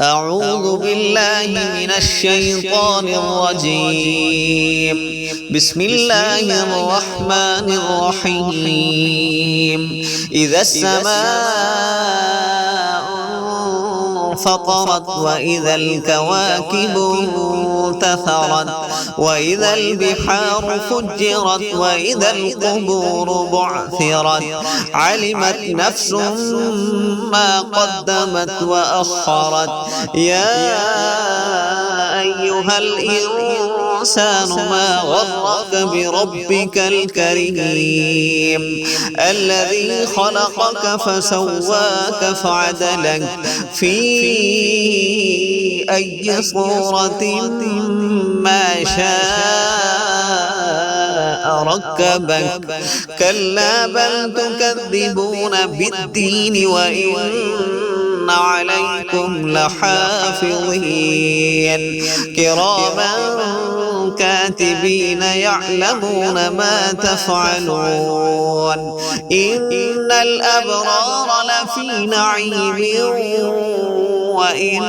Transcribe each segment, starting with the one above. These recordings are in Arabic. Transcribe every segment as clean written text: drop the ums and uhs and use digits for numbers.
أعوذ بالله من الشيطان الرجيم. بسم الله الرحمن الرحيم. إذا السماء انفطرت وإذا الكواكب انتثرت وإذا البحار فجرت وإذا القبور بعثرت علمت نفس ما قدمت وأخرت. يا أيها الإنسان ما غرك بربك الكريم الذي خلقك فسواك فعدلك في أي صورة ما شاء ركبك. كلا بل تكذبون بالدين وإن عليكم لحافظين كراما كاتبين يعلمون ما تفعلون. إن الأبرار لفي نعيم وإن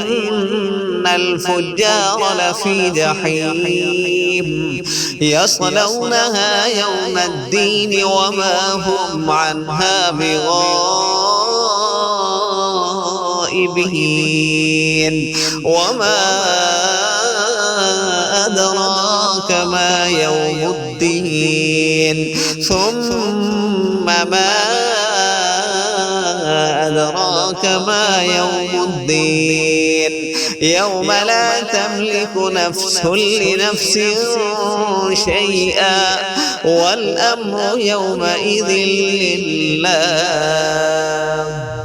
الفجار لفي جحيم يصلونها يوم الدين وما هم عنها بغائبين. وما أدراك ما يوم الدين ثم ما أدراك ما يوم الدين يوم لا تملك نفس لنفس شيئا والأمر يومئذ لله.